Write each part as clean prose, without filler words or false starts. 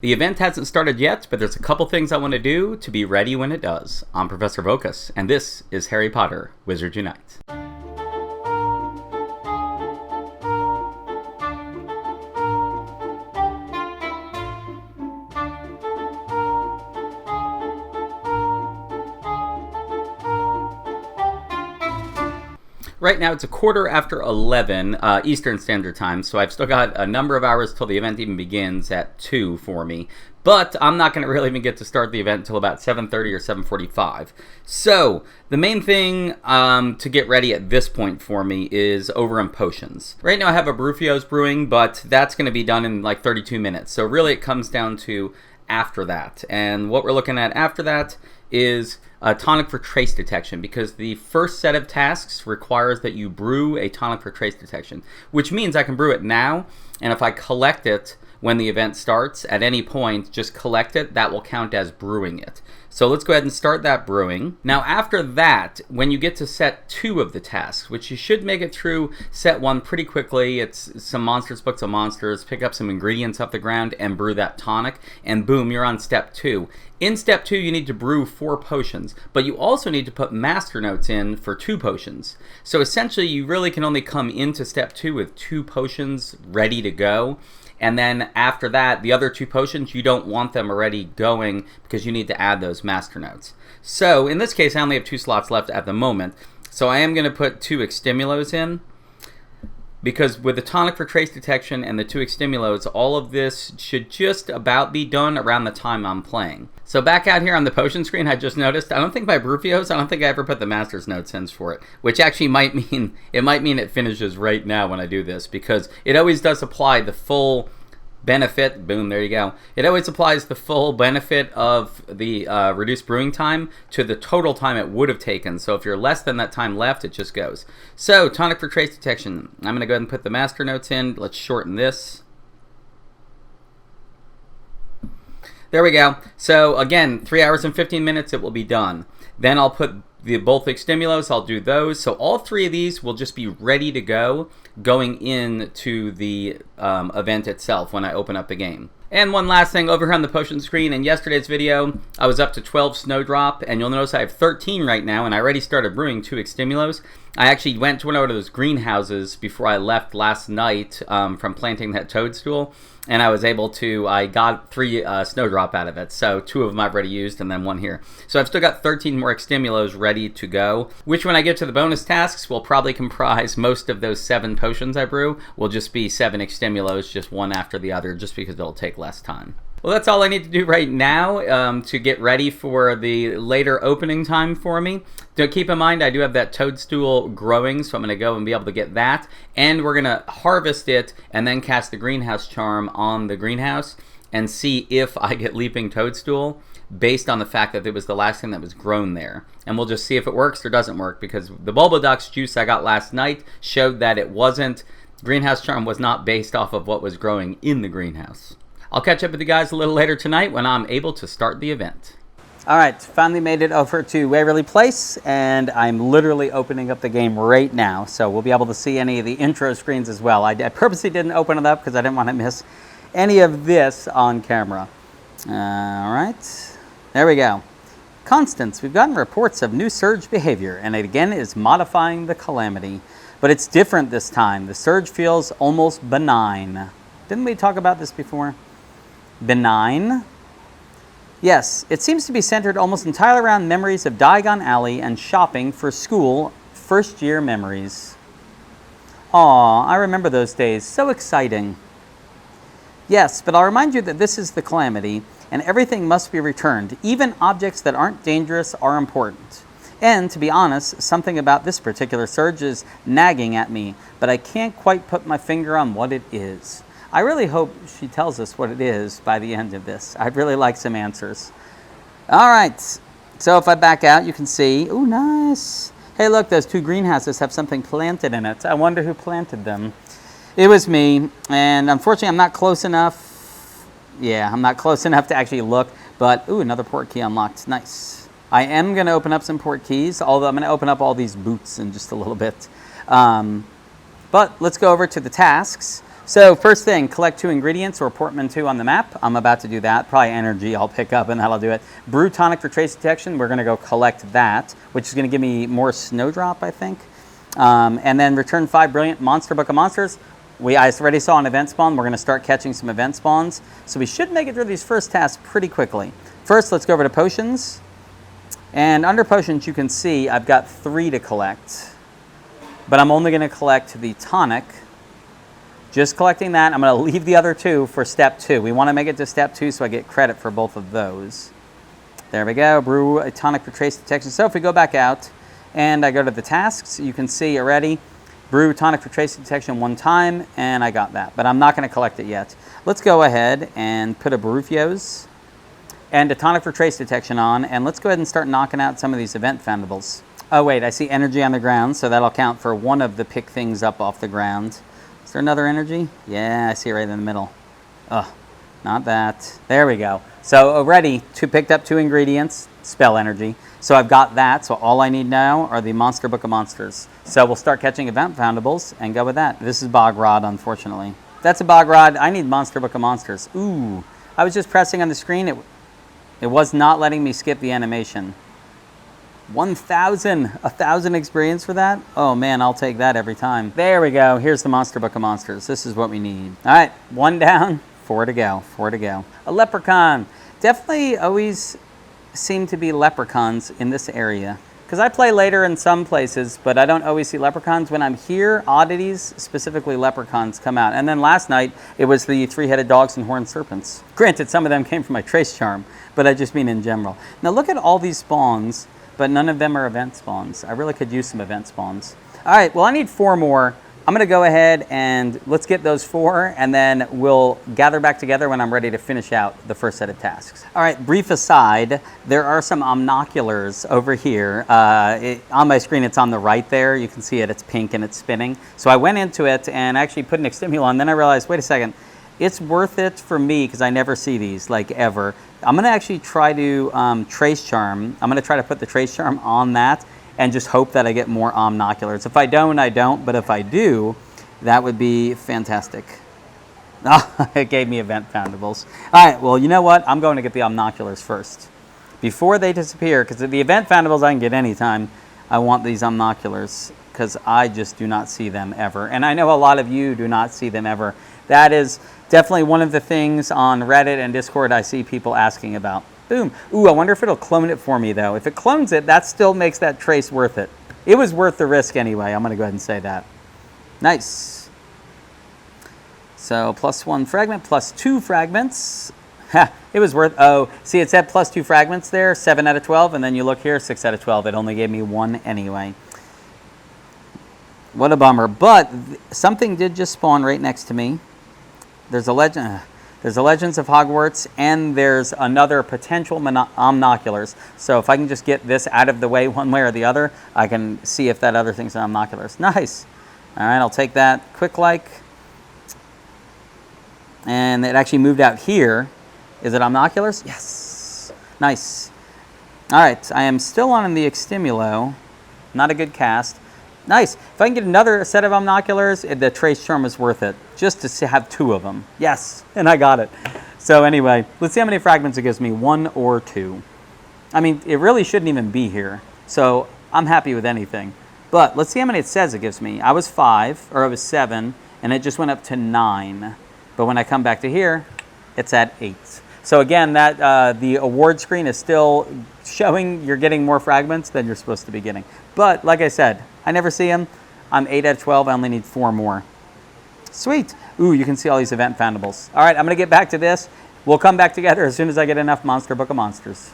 The event hasn't started yet, but there's a couple things I want to do to be ready when it does. I'm Professorvoqas, and this is Harry Potter Wizards Unite. Right now it's a quarter after 11 Eastern Standard Time, so I've still got a number of hours till the event even begins at 2 for me. But I'm not going to really even get to start the event until about 7:30 or 7:45. So the main thing to get ready at this point for me is over in potions. Right now I have a Brufio's brewing, but that's going to be done in like 32 minutes. So really it comes down to after that. And what we're looking at after that is a tonic for trace detection, because the first set of tasks requires that you brew a tonic for trace detection, which means I can brew it now, and if I collect it when the event starts at any point, just collect it, that will count as brewing it. So let's go ahead and start that brewing. Now after that, when you get to set 2 of the tasks, which you should make it through set 1 pretty quickly, it's some monsters, books of monsters, pick up some ingredients off the ground and brew that tonic, and boom, you're on step 2. In step 2, you need to brew 4 potions, but you also need to put master notes in for 2 potions. So essentially, you really can only come into step 2 with 2 potions ready to go. And then after that, the other 2 potions, you don't want them already going because you need to add those master notes. So in this case, I only have 2 slots left at the moment. So I am going to put 2 extimulos in, because with the tonic for trace detection and the 2 extimulos, all of this should just about be done around the time I'm playing. So back out here on the potion screen, I just noticed, I don't think my Brufio's, I don't think I ever put the master's notes in for it, which actually might mean it finishes right now when I do this, because it always does apply the full benefit, boom, there you go. It always applies the full benefit of the reduced brewing time to the total time it would have taken. So if you're less than that time left, it just goes. So tonic for trace detection. I'm going to go ahead and put the master notes in. Let's shorten this. There we go. So again, 3 hours and 15 minutes, it will be done. Then I'll put both extimulos, I'll do those. So all 3 of these will just be ready to go going into the event itself when I open up the game. And one last thing over here on the potion screen, in yesterday's video, I was up to 12 Snowdrop, and you'll notice I have 13 right now, and I already started brewing 2 extimulos. I actually went to one of those greenhouses before I left last night from planting that toadstool, and I got 3 Snowdrop out of it. So 2 of them I've already used, and then 1 here. So I've still got 13 more extimulos ready to go, which when I get to the bonus tasks will probably comprise most of those 7 potions I brew. Will just be 7 extimulos, just one after the other, just because it'll take less time. Well, that's all I need to do right now to get ready for the later opening time for me. Keep in mind, I do have that toadstool growing, so I'm going to go and be able to get that. And we're going to harvest it and then cast the greenhouse charm on the greenhouse and see if I get leaping toadstool based on the fact that it was the last thing that was grown there. And we'll just see if it works or doesn't work, because the Bulbadox juice I got last night showed that it wasn't. Greenhouse charm was not based off of what was growing in the greenhouse. I'll catch up with you guys a little later tonight when I'm able to start the event. All right, finally made it over to Waverly Place, and I'm literally opening up the game right now, so we'll be able to see any of the intro screens as well. I purposely didn't open it up because I didn't want to miss any of this on camera. All right, there we go. Constance, we've gotten reports of new surge behavior, and it again is modifying the calamity. But it's different this time. The surge feels almost benign. Didn't we talk about this before? Benign? Yes, it seems to be centered almost entirely around memories of Diagon Alley and shopping for school first-year memories. Aw, I remember those days. So exciting. Yes, but I'll remind you that this is the calamity, and everything must be returned. Even objects that aren't dangerous are important. And, to be honest, something about this particular surge is nagging at me, but I can't quite put my finger on what it is. I really hope she tells us what it is by the end of this. I'd really like some answers. All right, so if I back out, you can see, ooh, nice. Hey, look, those 2 greenhouses have something planted in it. I wonder who planted them. It was me, and unfortunately, I'm not close enough. Yeah, I'm not close enough to actually look, but, ooh, another port key unlocked. Nice. I am going to open up some port keys, although I'm going to open up all these boots in just a little bit. But let's go over to the tasks. So first thing, collect 2 ingredients or portmanteau on the map. I'm about to do that. Probably energy I'll pick up and that'll do it. Brew tonic for trace detection. We're going to go collect that, which is going to give me more snowdrop, I think. And then return 5 brilliant monster book of monsters. I already saw an event spawn. We're going to start catching some event spawns. So we should make it through these first tasks pretty quickly. First, let's go over to potions. And under potions, you can see I've got 3 to collect. But I'm only going to collect the tonic. Just collecting that. I'm going to leave the other 2 for step 2. We want to make it to step 2 so I get credit for both of those. There we go. Brew a tonic for trace detection. So if we go back out and I go to the tasks, you can see already, brew tonic for trace detection 1 time, and I got that. But I'm not going to collect it yet. Let's go ahead and put a Barufios and a tonic for trace detection on, and let's go ahead and start knocking out some of these event foundables. Oh wait, I see energy on the ground, so that'll count for one of the pick things up off the ground. Is there another energy? Yeah, I see it right in the middle. Oh, not that. There we go. So already picked up 2 ingredients, spell energy. So I've got that, so all I need now are the monster book of monsters. So we'll start catching event foundables and go with that. This is Bog Rod, unfortunately. That's a Bog Rod. I need monster book of monsters. Ooh, I was just pressing on the screen. It was not letting me skip the animation. 1,000 experience for that? Oh man, I'll take that every time. There we go. Here's the monster book of monsters. This is what we need. All right, 1 down, 4 to go. 4 to go. A leprechaun. Definitely always seem to be leprechauns in this area. Because I play later in some places, but I don't always see leprechauns. When I'm here, oddities, specifically leprechauns, come out. And then last night, it was the 3-headed dogs and horned serpents. Granted, some of them came from my trace charm, but I just mean in general. Now look at all these spawns, but none of them are event spawns. I really could use some event spawns. All right, well, I need 4 more. I'm going to go ahead and let's get those 4, and then we'll gather back together when I'm ready to finish out the first set of tasks. All right, brief aside, there are some omnoculars over here. On my screen, it's on the right there. You can see it. It's pink and it's spinning. So I went into it and actually put an extimul on. Then I realized, wait a second, it's worth it for me because I never see these, like ever. I'm going to actually try to trace charm. I'm going to try to put the trace charm on that and just hope that I get more omnoculars. If I don't, I don't. But if I do, that would be fantastic. Oh, it gave me event foundables. All right, well, you know what? I'm going to get the omnoculars first. Before they disappear, because the event foundables I can get anytime, I want these omnoculars because I just do not see them ever. And I know a lot of you do not see them ever. That is definitely one of the things on Reddit and Discord I see people asking about. Boom. Ooh, I wonder if it'll clone it for me, though. If it clones it, that still makes that trace worth it. It was worth the risk anyway. I'm going to go ahead and say that. Nice. So +1 fragment, +2 fragments. Ha, it was worth, oh, see it said +2 fragments there, 7 out of 12, and then you look here, 6 out of 12. It only gave me 1 anyway. What a bummer. But something did just spawn right next to me. There's a legend. There's a Legends of Hogwarts, and there's another potential omnoculars. So if I can just get this out of the way one way or the other, I can see if that other thing's an omnoculars. Nice. All right, I'll take that quick like. And it actually moved out here. Is it omnoculars? Yes. Nice. All right, I am still on the extimulo. Not a good cast. Nice. If I can get another set of omnoculars, the trace charm is worth it. Just to have 2 of them. Yes, and I got it. So anyway, let's see how many fragments it gives me. 1 or 2. I mean, it really shouldn't even be here. So I'm happy with anything. But let's see how many it says it gives me. I was 5, or I was 7, and it just went up to 9. But when I come back to here, it's at 8. So again, that the award screen is still showing you're getting more fragments than you're supposed to be getting. But like I said, I never see them. I'm 8 out of 12. I only need 4 more. Sweet. Ooh, you can see all these event foundables. All right, I'm going to get back to this. We'll come back together as soon as I get enough Monster Book of Monsters.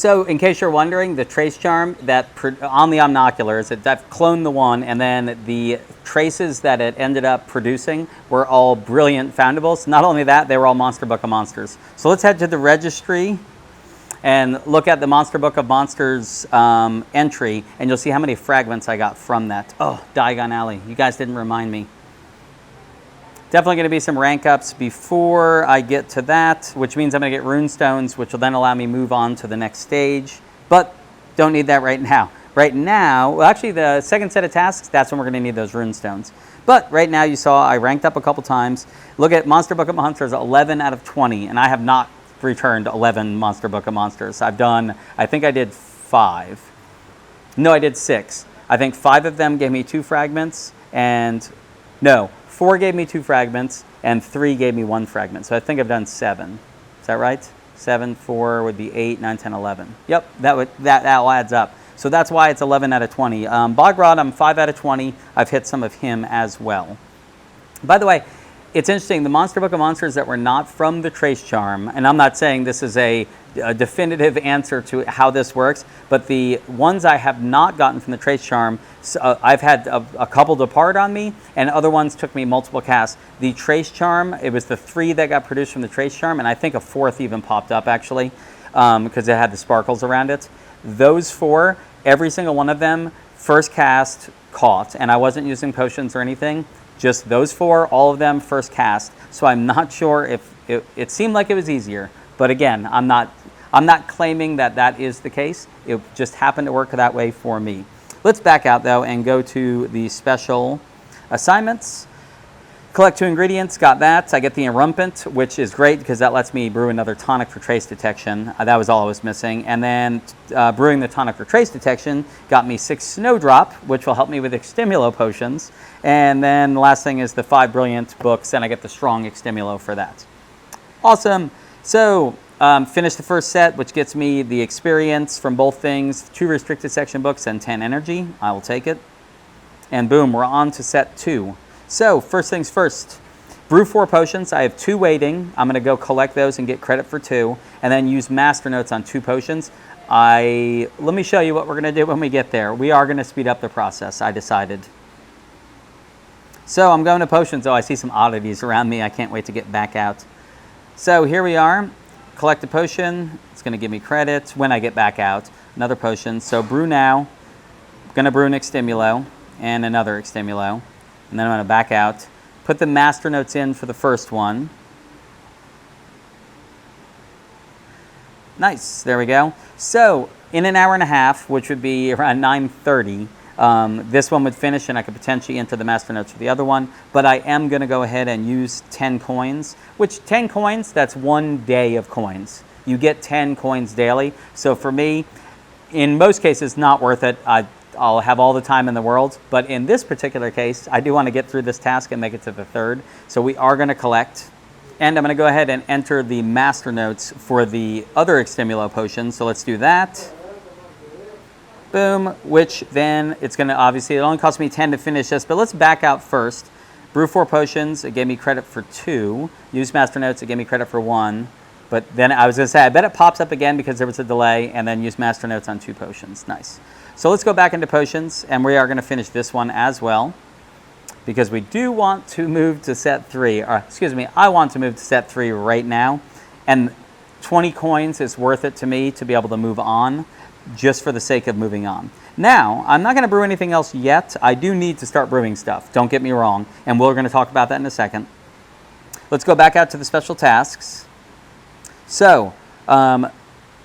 So, in case you're wondering, the trace charm that on the omnoculars, I've cloned the one, and then the traces that it ended up producing were all brilliant foundables. Not only that, they were all Monster Book of Monsters. So let's head to the registry and look at the Monster Book of Monsters entry, and you'll see how many fragments I got from that. Oh, Diagon Alley. You guys didn't remind me. Definitely going to be some rank ups before I get to that, which means I'm going to get rune stones, which will then allow me to move on to the next stage. But don't need that right now. Right now, well, actually the second set of tasks, that's when we're going to need those rune stones. But right now you saw I ranked up a couple times. Look at Monster Book of Monsters, 11 out of 20, and I have not returned 11 Monster Book of Monsters. I've done, I think I did 5. No, I did 6. I think 5 of them gave me 2 fragments, and no, 4 gave me 2 fragments, and 3 gave me 1 fragment. So I think I've done 7. Is that right? 7, 4 would be 8, 9, 10, 11. Yep, that all adds up. So that's why it's 11 out of 20. Bogrod, I'm 5 out of 20. I've hit some of him as well. By the way, it's interesting, the Monster Book of Monsters that were not from the Trace Charm, and I'm not saying this is a definitive answer to how this works, but the ones I have not gotten from the Trace Charm, I've had a couple depart on me, and other ones took me multiple casts. The Trace Charm, it was the 3 that got produced from the Trace Charm, and I think a 4th even popped up actually, because it had the sparkles around it. Those 4, every single one of them, first cast, caught, and I wasn't using potions or anything. Just those 4, all of them first cast. So I'm not sure if it seemed like it was easier, but again, I'm not claiming that that is the case. It just happened to work that way for me. Let's back out though and go to the special assignments. Collect 2 ingredients, got that. I get the Erumpent, which is great because that lets me brew another tonic for trace detection. That was all I was missing. And then brewing the tonic for trace detection got me 6 Snowdrop, which will help me with Extimulo potions. And then the last thing is the 5 Brilliant books, and I get the Strong Extimulo for that. Awesome. So finish the first set, which gets me the experience from both things, 2 restricted section books and 10 energy. I will take it. And boom, we're on to set 2. So, first things first, brew 4 potions. I have 2 waiting. I'm going to go collect those and get credit for 2, and then use master notes on 2 potions. Let me show you what we're going to do when we get there. We are going to speed up the process, I decided. So, I'm going to potions. Oh, I see some oddities around me. I can't wait to get back out. So, here we are. Collect a potion. It's going to give me credit when I get back out. Another potion. So, brew now. I'm going to brew an Extimulo and another Extimulo. And then I'm going to back out, put the master notes in for the first one. Nice, there we go. So in an hour and a half, which would be around 9:30, this one would finish and I could potentially enter the master notes for the other one. But I am going to go ahead and use 10 coins, which 10 coins, that's 1 day of coins. You get 10 coins daily. So for me, in most cases, not worth it. I'll have all the time in the world, but in this particular case, I do want to get through this task and make it to the 3rd. So we are going to collect, and I'm going to go ahead and enter the master notes for the other Extimulo potion. So let's do that. Boom, which then it's going to obviously, it only cost me 10 to finish this, but let's back out first. Brew 4 potions, it gave me credit for 2. Use master notes, it gave me credit for 1. But then I was going to say, I bet it pops up again because there was a delay, and then use master notes on 2 potions. Nice. So let's go back into potions, and we are going to finish this one as well, because we do want to move to set 3. Or, excuse me, I want to move to set 3 right now, and 20 coins is worth it to me to be able to move on, just for the sake of moving on. Now, I'm not going to brew anything else yet. I do need to start brewing stuff, don't get me wrong, and we're going to talk about that in a second. Let's go back out to the special tasks. So,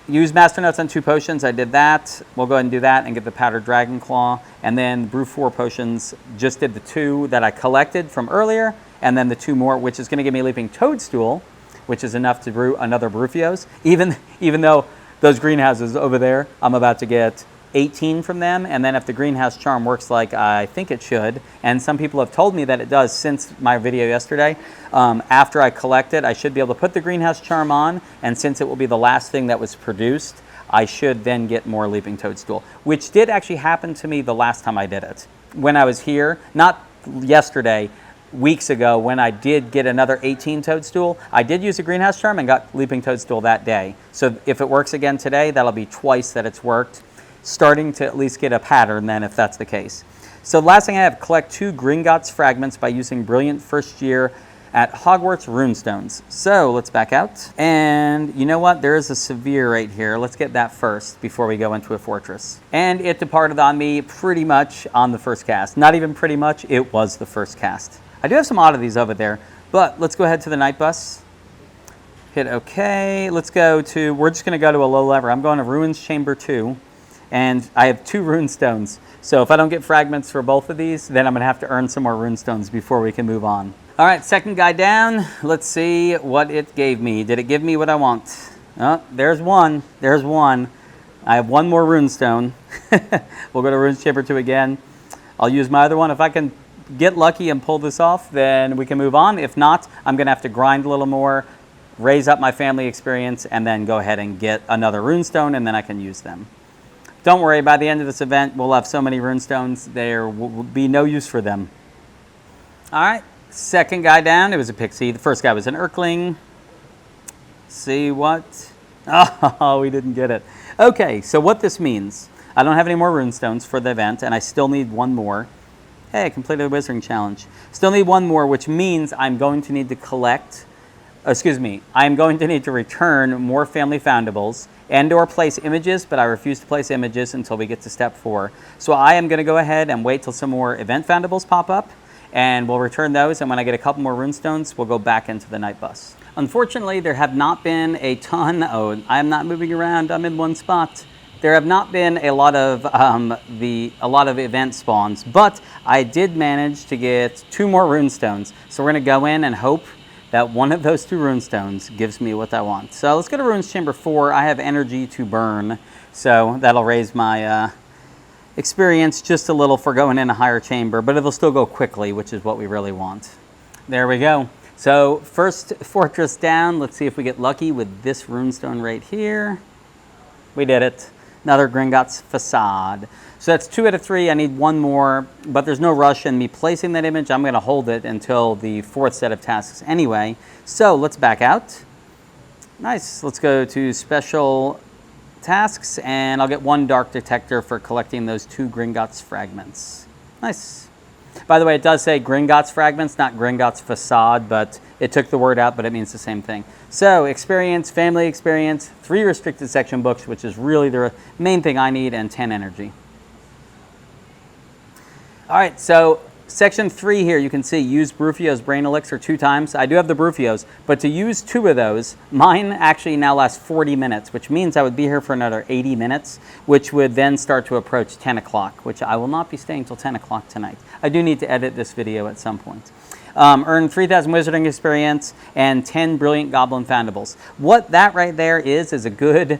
use master notes on 2 potions. I did that. We'll go ahead and do that and get the powdered dragon claw. And then brew 4 potions. Just did the 2 that I collected from earlier, and then the 2 more, which is going to give me a leaping toadstool, which is enough to brew another Brewfios. Even though those greenhouses over there, I'm about to get 18 from them, and then if the greenhouse charm works like I think it should, and some people have told me that it does since my video yesterday, after I collect it, I should be able to put the greenhouse charm on, and since it will be the last thing that was produced, I should then get more leaping toadstool, which did actually happen to me the last time I did it. When I was here, not yesterday, weeks ago when I did get another 18 toadstool. I did use a greenhouse charm and got leaping toadstool that day. So if it works again today, that'll be twice that it's worked. Starting to at least get a pattern then if that's the case. So the last thing I have, collect 2 Gringotts fragments by using brilliant first year at Hogwarts runestones. So let's back out. And you know what? There is a severe right here. Let's get that first before we go into a fortress. And it departed on me pretty much on the first cast. Not even pretty much, it was the first cast. I do have some oddities over there, but let's go ahead to the night bus. Hit OK. Let's go to, we're just going to go to a low level. I'm going to Ruins Chamber 2, and I have 2 rune stones. So if I don't get fragments for both of these, then I'm going to have to earn some more rune stones before we can move on. All right, second guy down. Let's see what it gave me. Did it give me what I want? Oh, there's one. There's one. I have 1 more rune stone. We'll go to Ruins Chamber 2 again. I'll use my other one. If I can get lucky and pull this off, then we can move on. If not, I'm going to have to grind a little more, raise up my family experience, and then go ahead and get another runestone, and then I can use them. Don't worry, by the end of this event, we'll have so many runestones, there will be no use for them. All right, second guy down, it was a pixie. The first guy was an Urkling. See what? Oh, we didn't get it. Okay, so what this means, I don't have any more runestones for the event, and I still need 1 more. Hey, I completed a Wizarding Challenge. Still need 1 more, which means I'm going to need to collect, I'm going to need to return more family foundables and or place images, but I refuse to place images until we get to step 4. So I am going to go ahead and wait till some more event foundables pop up, and we'll return those, and when I get a couple more runestones, we'll go back into the night bus. Unfortunately, there have not been a ton, I'm not moving around, I'm in one spot. There have not been a lot of event spawns, but I did manage to get 2 more runestones. So we're going to go in and hope that one of those 2 runestones gives me what I want. So let's go to Ruins Chamber 4. I have energy to burn, so that'll raise my experience just a little for going in a higher chamber, but it'll still go quickly, which is what we really want. There we go. So first fortress down. Let's see if we get lucky with this runestone right here. We did it. Another Gringotts facade. So that's 2 out of 3. I need 1 more, but there's no rush in me placing that image. I'm going to hold it until the 4th set of tasks anyway. So let's back out. Nice. Let's go to special tasks, and I'll get 1 dark detector for collecting those 2 Gringotts fragments. Nice. By the way, it does say Gringotts fragments, not Gringotts facade, but it took the word out, but it means the same thing. So experience, family experience, 3 restricted section books, which is really the main thing I need, and 10 energy. All right, so section 3 here, you can see use Brufio's Brain Elixir 2 times. I do have the Brufios, but to use 2 of those, mine actually now lasts 40 minutes, which means I would be here for another 80 minutes, which would then start to approach 10 o'clock, which I will not be staying till 10 o'clock tonight. I do need to edit this video at some point. Earn 3,000 Wizarding Experience and 10 Brilliant Goblin Foundables. What that right there is a good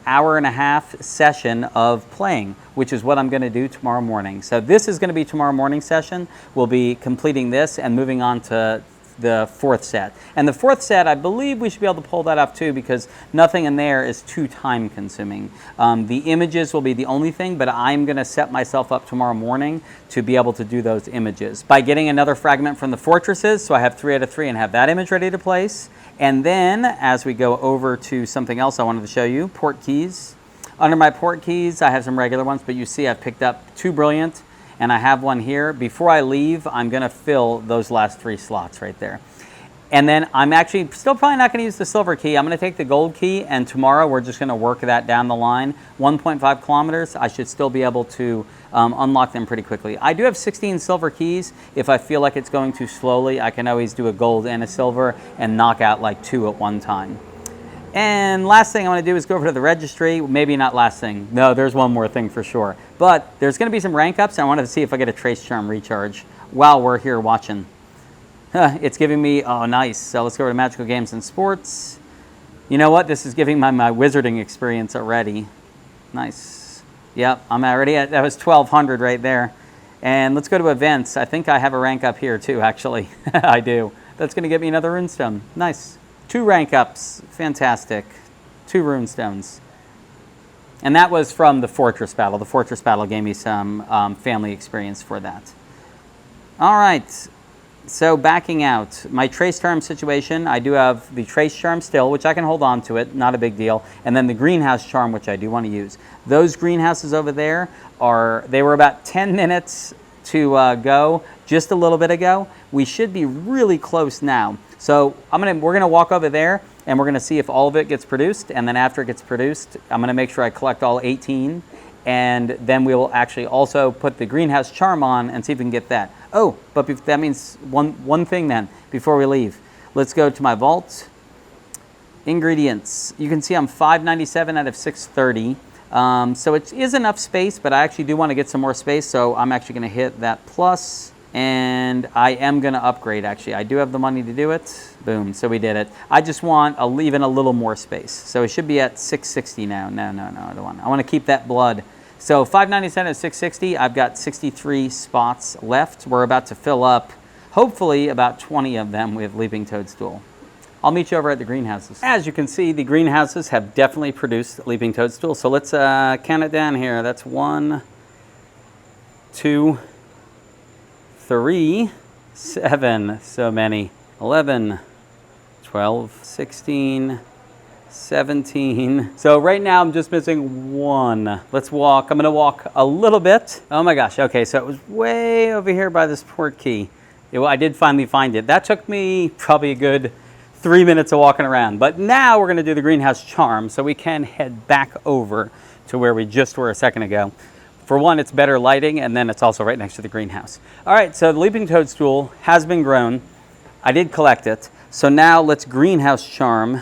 hour and a half session of playing, which is what I'm going to do tomorrow morning. So this is going to be tomorrow morning session. We'll be completing this and moving on to the 4th set. And the 4th set, I believe we should be able to pull that off too, because nothing in there is too time consuming. The images will be the only thing, but I'm going to set myself up tomorrow morning to be able to do those images by getting another fragment from the fortresses. So I have 3 out of 3 and have that image ready to place. And then as we go over to something else I wanted to show you, port keys. Under my port keys, I have some regular ones, but you see I've picked up 2 brilliant, and I have 1 here. Before I leave, I'm going to fill those last 3 slots right there. And then I'm actually still probably not going to use the silver key. I'm going to take the gold key, and tomorrow we're just going to work that down the line. 1.5 kilometers, I should still be able to unlock them pretty quickly. I do have 16 silver keys. If I feel like it's going too slowly, I can always do a gold and a silver and knock out like 2 at one time. And last thing I want to do is go over to the registry. Maybe not last thing. No, there's one more thing for sure. But there's going to be some rank ups, and I wanted to see if I get a Trace Charm recharge while we're here watching. It's giving me, oh, nice. So let's go over to Magical Games and Sports. You know what? This is giving my Wizarding experience already. Nice. Yep, I'm already at, that was 1,200 right there. And let's go to events. I think I have a rank up here too, actually. I do. That's going to get me another runestone. Nice. 2 rank ups. Fantastic. 2 runestones. And that was from the Fortress Battle. The Fortress Battle gave me some family experience for that. All right. So backing out, my trace charm situation, I do have the trace charm still, which I can hold on to it, not a big deal. And then the greenhouse charm, which I do want to use. Those greenhouses over there they were about 10 minutes to go, just a little bit ago. We should be really close now. So we're gonna walk over there and we're gonna see if all of it gets produced. And then after it gets produced, I'm gonna make sure I collect all 18. And then we will actually also put the greenhouse charm on and see if we can get that. Oh, but that means one thing then, before we leave. Let's go to my vault. Ingredients. You can see I'm 597 out of 630. So it is enough space, but I actually do want to get some more space, so I'm actually going to hit that plus, and I am going to upgrade, actually. I do have the money to do it. Boom, so we did it. I just want even a little more space. So it should be at 660 now. No, I don't want. I want to keep that blood. So 597 at 660, I've got 63 spots left. We're about to fill up, hopefully, about 20 of them with Leaping Toadstool. I'll meet you over at the greenhouses. As you can see, the greenhouses have definitely produced Leaping Toadstool. So let's count it down here. That's 1, 2, 3, 7, so many, 11, 12, 16, 17. So right now I'm just missing 1. Let's walk. I'm gonna walk a little bit. Oh my gosh, okay, so it was way over here by this port key. I did finally find it. That took me probably a good 3 minutes of walking around. But now we're gonna do the greenhouse charm so we can head back over to where we just were a second ago. For one, it's better lighting, and then it's also right next to the greenhouse. All right, so the Leaping Toadstool has been grown. I did collect it. So now let's greenhouse charm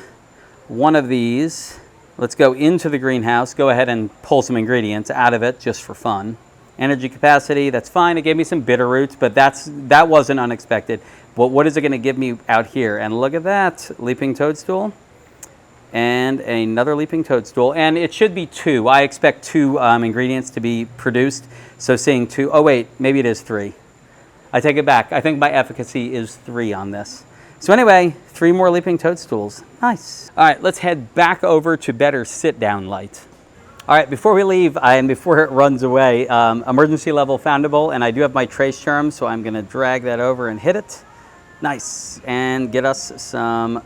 one of these. Let's go into the greenhouse, go ahead and pull some ingredients out of it just for fun. Energy capacity, that's fine. It gave me some bitter roots, but that wasn't unexpected. But what is it gonna give me out here? And look at that, Leaping Toadstool. And another Leaping Toadstool. And it should be 2. I expect 2 ingredients to be produced. So seeing 2, oh wait, maybe it is 3. I take it back. I think my efficacy is 3 on this. So anyway, 3 more Leaping Toadstools. Nice. All right, let's head back over to better sit-down light. All right, before we leave and before it runs away, emergency level foundable, and I do have my trace charm, so I'm gonna drag that over and hit it. Nice, and get us some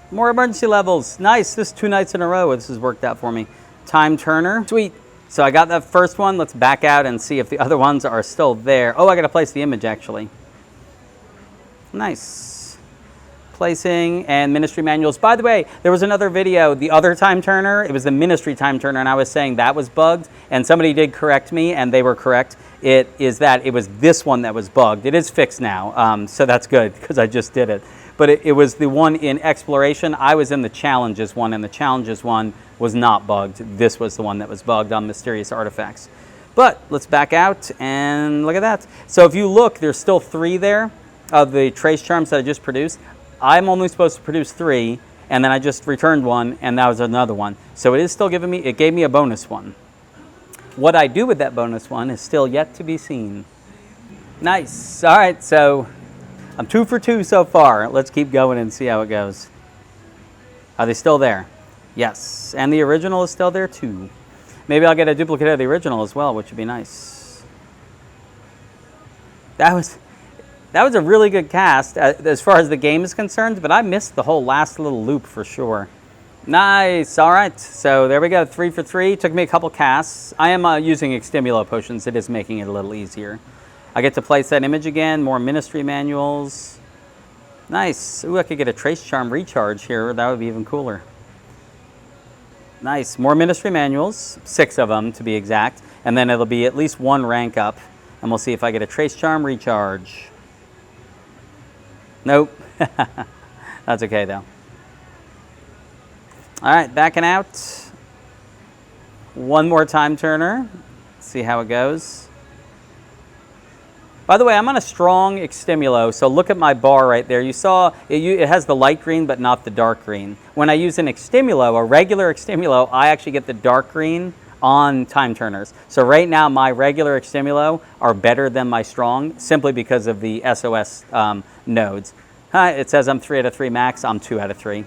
more emergency levels. Nice, this 2 nights in a row, this has worked out for me. Timeturner, sweet. So I got that first one. Let's back out and see if the other ones are still there. Oh, I gotta place the image actually. Nice. Placing and ministry manuals. By the way, there was another video, the other Timeturner, it was the ministry Timeturner, and I was saying that was bugged, and somebody did correct me, and they were correct. It was this one that was bugged. It is fixed now, so that's good, because I just did it. But it was the one in exploration. I was in the challenges one, and the challenges one was not bugged. This was the one that was bugged on mysterious artifacts. But let's back out, and look at that. So if you look, there's still 3 there of the trace charms that I just produced. I'm only supposed to produce 3, and then I just returned 1, and that was another one. So it is still giving me, it gave me a bonus 1. What I do with that bonus 1 is still yet to be seen. Nice. All right, so I'm 2 for 2 so far. Let's keep going and see how it goes. Are they still there? Yes. And the original is still there too. Maybe I'll get a duplicate of the original as well, which would be nice. That was a really good cast as far as the game is concerned, but I missed the whole last little loop for sure. Nice. All right. So there we go. 3 for 3. Took me a couple casts. I am using Extimulo potions. It is making it a little easier. I get to place that image again. More ministry manuals. Nice. Ooh, I could get a trace charm recharge here. That would be even cooler. Nice. More ministry manuals. 6 of them to be exact. And then it'll be at least 1 rank up. And we'll see if I get a trace charm recharge. Nope. That's okay though. All right, backing out. 1 more Timeturner. See how it goes. By the way, I'm on a strong Extimulo, so look at my bar right there. You saw it has the light green, but not the dark green. When I use an Extimulo, a regular Extimulo, I actually get the dark green on Timeturners. So right now, my regular Extimulo are better than my strong, simply because of the SOS nodes. It says I'm 3 out of 3 max. I'm 2 out of 3.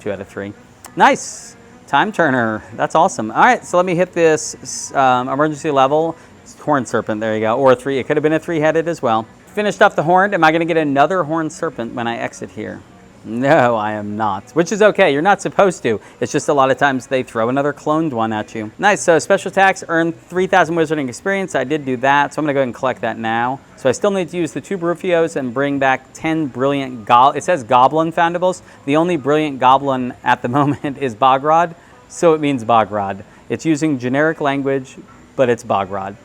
2 out of 3. Nice. Timeturner. That's awesome. All right, so let me hit this emergency level. Horn Serpent, there you go. Or a 3. It could have been a 3-headed as well. Finished off the horn. Am I going to get another horned serpent when I exit here? No, I am not, which is okay. You're not supposed to. It's just a lot of times they throw another cloned one at you. Nice. So special attacks, earn 3,000 wizarding experience. I did do that, so I'm going to go ahead and collect that now. So I still need to use the 2 Brufios and bring back 10 brilliant it says goblin foundables. The only brilliant goblin at the moment is Bogrod, so it means Bogrod. It's using generic language, but it's Bogrod.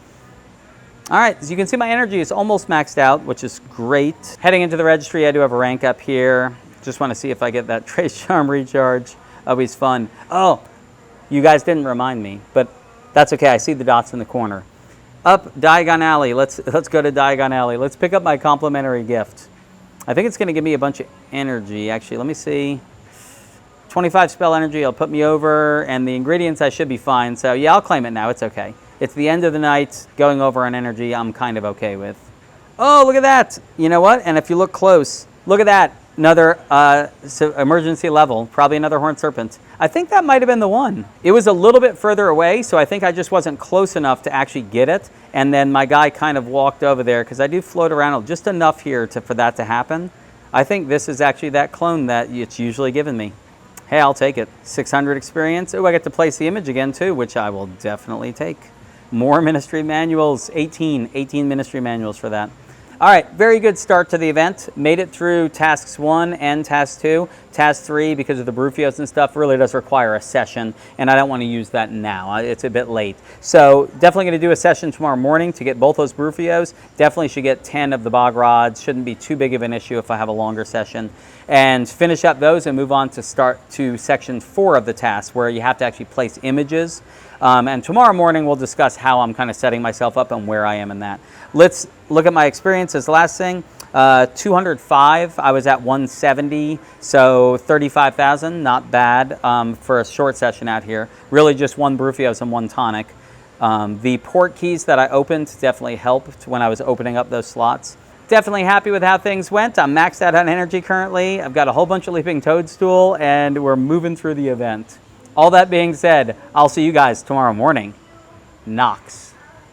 All right, as you can see, my energy is almost maxed out, which is great. Heading into the registry, I do have a rank up here. Just want to see if I get that Trace Charm recharge. Always fun. Oh, you guys didn't remind me, but that's okay. I see the dots in the corner. Up Diagon Alley. Let's go to Diagon Alley. Let's pick up my complimentary gift. I think it's going to give me a bunch of energy. Actually, let me see. 25 spell energy. It'll put me over, and the ingredients I should be fine. So yeah, I'll claim it now. It's okay. It's the end of the night. Going over on energy, I'm kind of okay with. Oh, look at that. You know what? And if you look close, look at that. Another emergency level, probably another horned serpent. I think that might have been the one. It was a little bit further away, so I think I just wasn't close enough to actually get it. And then my guy kind of walked over there, because I do float around just enough here for that to happen. I think this is actually that clone that it's usually given me. Hey, I'll take it. 600 experience. Oh, I get to place the image again too, which I will definitely take. More ministry manuals, 18 ministry manuals for that. All right, very good start to the event. Made it through tasks 1 and task 2. Task 3, because of the Brufios and stuff, really does require a session, and I don't want to use that now. It's a bit late. So definitely going to do a session tomorrow morning to get both those Brufios. Definitely should get 10 of the Bog Rods. Shouldn't be too big of an issue if I have a longer session. And finish up those and move on to start to section 4 of the task, where you have to actually place images. And tomorrow morning we'll discuss how I'm kind of setting myself up and where I am in that. Let's look at my experience as the last thing. 205, I was at 170, so 35,000, not bad for a short session out here. Really just 1 Brufios and 1 tonic. The port keys that I opened definitely helped when I was opening up those slots. Definitely happy with how things went. I'm maxed out on energy currently. I've got a whole bunch of Leaping Toadstool, and we're moving through the event. All that being said, I'll see you guys tomorrow morning. Knox.